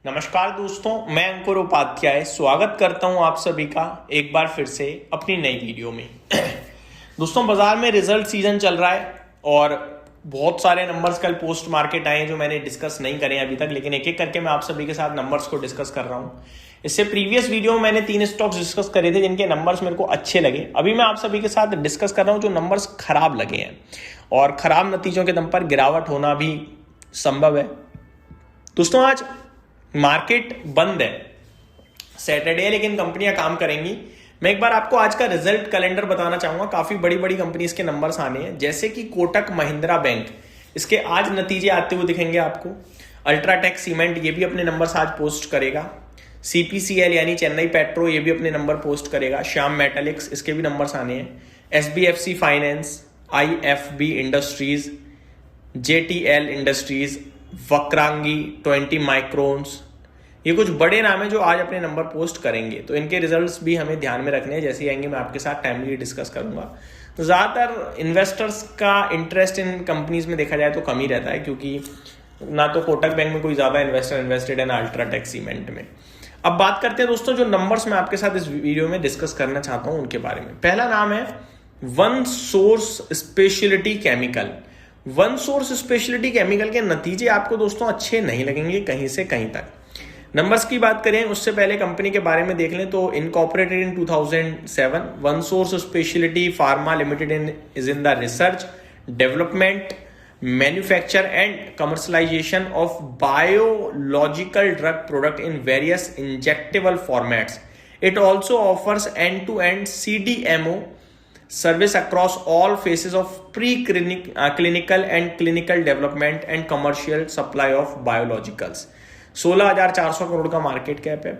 नमस्कार दोस्तों, मैं अंकुर उपाध्याय स्वागत करता हूं आप सभी का एक बार फिर से अपनी नई वीडियो में। दोस्तों, बाजार में रिजल्ट सीजन चल रहा है और बहुत सारे नंबर्स कल पोस्ट मार्केट आए हैं जो मैंने डिस्कस नहीं करे अभी तक, लेकिन एक एक करके मैं आप सभी के साथ नंबर्स को डिस्कस कर रहा हूं। इससे प्रीवियस वीडियो में मैंने 3 स्टॉक्स डिस्कस करे थे जिनके नंबर्स मेरे को अच्छे लगे। अभी मैं आप सभी के साथ डिस्कस कर रहा हूं जो नंबर्स खराब लगे हैं, और खराब नतीजों के दम पर गिरावट होना भी संभव है। दोस्तों, आज मार्केट बंद है, सैटरडे है, लेकिन कंपनियां काम करेंगी। मैं एक बार आपको आज का रिजल्ट कैलेंडर बताना चाहूंगा। काफी बड़ी बड़ी कंपनीज के नंबर्स आने हैं, जैसे कि कोटक महिंद्रा बैंक, इसके आज नतीजे आते हुए दिखेंगे आपको। अल्ट्राटेक सीमेंट, ये भी अपने नंबर्स आज पोस्ट करेगा। सीपीसीएल यानी चेन्नई पेट्रो, ये भी अपने नंबर पोस्ट करेगा। श्याम मेटालिक्स, इसके भी नंबर्स आने हैं। SBFC finance, IFB industries, JTL industries, Vakrangee, 20 microns, ये कुछ बड़े नाम है जो आज अपने नंबर पोस्ट करेंगे। तो इनके रिजल्ट्स भी हमें ध्यान में रखने हैं, जैसे आएंगे मैं आपके साथ टाइमली डिस्कस करूंगा। तो ज़्यादातर इन्वेस्टर्स का इंटरेस्ट इन कंपनीज में देखा जाए तो कम ही रहता है, क्योंकि ना तो कोटक बैंक में कोई ज़्यादा इन्वेस्टर इन्वेस्टेड है, ना अल्ट्राटेक सीमेंट में। अब बात करते हैं दोस्तों, जो नंबर्स मैं आपके साथ इस वीडियो में डिस्कस करना चाहता हूँ उनके बारे में। पहला नाम है one source speciality chemical. One source speciality chemical के नतीजे आपको दोस्तों अच्छे नहीं लगेंगे कहीं से कहीं तक। नंबर्स की बात करें उससे पहले कंपनी के बारे में देख लें तो incorporated in 2007, one source speciality pharma limited is in the research, development, manufacture and commercialisation of biological drug product in various injectable formats. It also offers end-to-end CDMO service across all phases of clinical and clinical development and commercial supply of biologicals. 16,400 crore का market cap है,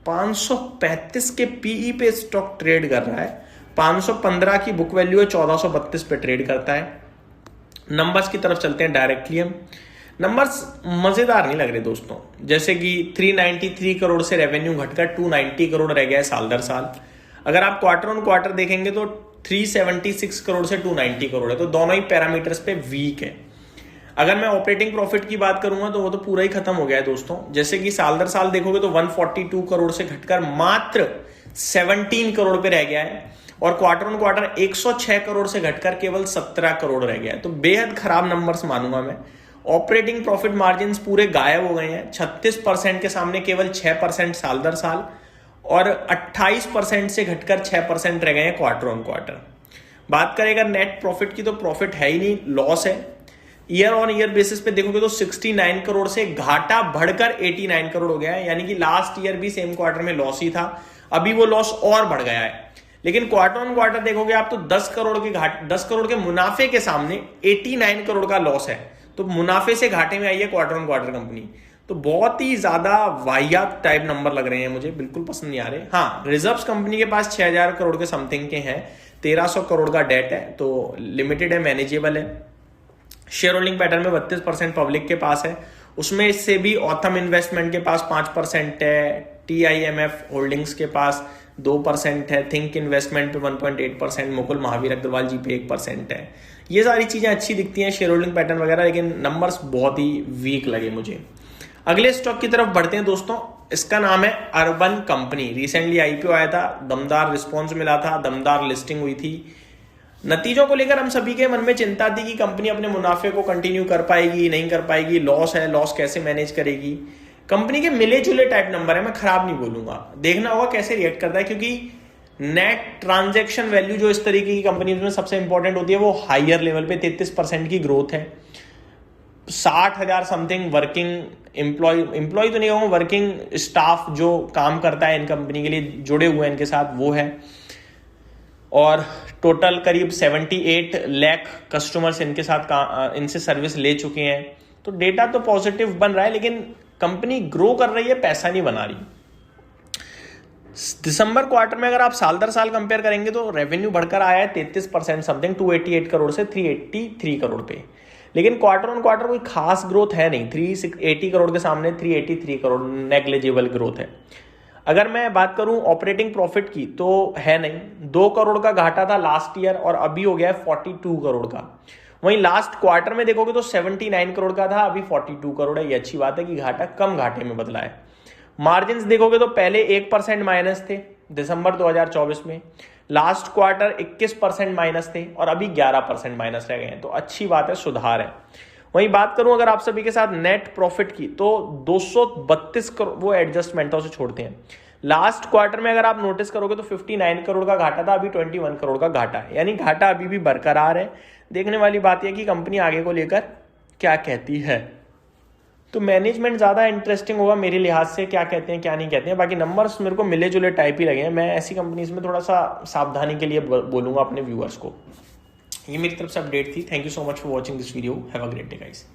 535 के PE पे stock trade कर रहा है, 515 की book value है, 1432 पे ट्रेड करता है। नंबर्स की तरफ चलते हैं डायरेक्टली हम। नंबर्स मजेदार नहीं लग रहे दोस्तों, जैसे कि 393 करोड़ से रेवेन्यू घटकर 290 करोड़ रह गया है साल दर साल। अगर आप क्वार्टर ऑन क्वार्टर देखेंगे तो 376 करोड़ से 290 करोड़ है, तो दोनों ही पैरामीटर्स पे वीक है। अगर मैं ऑपरेटिंग प्रॉफिट की बात करूंगा तो वो तो पूरा ही खत्म हो गया है दोस्तों। जैसे कि साल दर साल देखोगे तो 142 करोड़ से घटकर मात्र 17 करोड़ पे रह गया है, और क्वार्टर ऑन क्वार्टर 106 करोड़ से घटकर केवल 17 करोड़ रह गया है। तो बेहद खराब नंबर्स मानूंगा मैं। ऑपरेटिंग प्रॉफिट मार्जिन पूरे गायब हो गए हैं, 36% के सामने केवल 6% साल दर साल, और 28% से घटकर 6% रह गए हैं क्वार्टर ऑन क्वार्टर। बात करें अगर नेट प्रॉफिट की, तो प्रॉफिट है ही नहीं, लॉस है। ईयर ऑन ईयर बेसिस पे देखोगे तो 69 करोड़ से घाटा बढ़कर 89 करोड़ हो गया है, यानी कि लास्ट ईयर भी सेम क्वार्टर में लॉस ही था, अभी वो लॉस और बढ़ गया है। लेकिन क्वार्टर ऑन क्वार्टर देखोगे आप तो 10 करोड़ के मुनाफे के सामने 89 करोड़ का लॉस है। तो मुनाफे से घाटे में आई है क्वार्टर ऑन क्वार्टर कंपनी। तो बहुत ही ज्यादा वाहियात टाइप नंबर लग रहे हैं, मुझे बिल्कुल पसंद नहीं आ रहे। हाँ, रिजर्व्स कंपनी के पास 6000 करोड़ के समथिंग के हैं, 1300 करोड़ का डेट है, तो लिमिटेड है, मैनेजेबल है। शेयर होल्डिंग पैटर्न में 32% पब्लिक के पास है, उसमें से भी ऑथम इन्वेस्टमेंट के पास 5% है, TIMF होल्डिंग्स के पास 2% है, थिंक इन्वेस्टमेंट पे 1.8%, मुकुल महावीर अग्रवाल जी पे 1% है। ये सारी चीजें अच्छी दिखती हैं, शेयर होल्डिंग पैटर्न वगैरह, लेकिन नंबर्स बहुत ही वीक लगे मुझे। अगले स्टॉक की तरफ बढ़ते हैं दोस्तों। इसका नाम है अर्बन कंपनी। रिसेंटली IPO आया था, दमदार रिस्पॉन्स मिला था, दमदार लिस्टिंग हुई थी। नतीजों को लेकर हम सभी के मन में चिंता थी कि कंपनी अपने मुनाफे को कंटिन्यू कर पाएगी, नहीं कर पाएगी, लॉस है, लॉस कैसे मैनेज करेगी। कंपनी के मिले जुले टाइप नंबर है, मैं खराब नहीं बोलूंगा, देखना होगा कैसे रिएक्ट करता है, क्योंकि नेट ट्रांजैक्शन वैल्यू जो इस तरीके की कंपनीज में सबसे इंपॉर्टेंट होती है वो हायर लेवल पे 33% की ग्रोथ है। 60,000 समथिंग वर्किंग एम्प्लॉय तो नहीं कहूँगा, वर्किंग स्टाफ जो काम करता है इन कंपनी के लिए, जुड़े हुए हैं इनके साथ, वो है। और टोटल करीब 78 लाख कस्टमर्स इनके साथ इनसे सर्विस ले चुके हैं। तो डेटा तो पॉजिटिव बन रहा है, लेकिन कंपनी ग्रो कर रही है, पैसा नहीं बना रही। दिसंबर क्वार्टर में अगर आप साल दर साल कंपेयर करेंगे तो रेवेन्यू बढ़कर आया है 33% समथिंग, 288 करोड़ से 383 करोड़ पे। लेकिन क्वार्टर ऑन क्वार्टर कोई खास ग्रोथ है नहीं, 380 करोड़ के सामने 383 करोड़, नेग्लिजिबल ग्रोथ है। अगर मैं बात करूं ऑपरेटिंग प्रॉफिट की तो है नहीं, 2 करोड़ का घाटा था लास्ट ईयर और अभी हो गया है 42 करोड़ का। वहीं लास्ट क्वार्टर में देखोगे तो 79 करोड़ का था, अभी 42 करोड़ है। ये अच्छी बात है कि घाटा कम घाटे में बदला है। मार्जिन्स देखोगे तो पहले 1% माइनस थे दिसंबर 2024 में, लास्ट क्वार्टर 21% माइनस थे और अभी 11% माइनस रह गए हैं। तो अच्छी बात है, सुधार है। वहीं बात करूं अगर आप सभी के साथ नेट प्रॉफिट की, तो 232 करोड़, वो एडजस्टमेंट था उसे छोड़ते हैं। लास्ट क्वार्टर में अगर आप नोटिस करोगे तो 59 करोड़ का घाटा था, अभी 21 करोड़ का घाटा है, यानी घाटा अभी भी बरकरार है। देखने वाली बात यह कि कंपनी आगे को लेकर क्या कहती है। तो मैनेजमेंट ज़्यादा इंटरेस्टिंग होगा मेरे लिहाज से, क्या कहते हैं क्या नहीं कहते हैं। बाकी नंबर्स मेरे को मिले जुले टाइप ही लगे हैं। मैं ऐसी कंपनीज में थोड़ा सा सावधानी के लिए बोलूँगा अपने व्यूअर्स को। ये मेरी तरफ से अपडेट थी। Thank you so much for watching this video. Have a great day guys.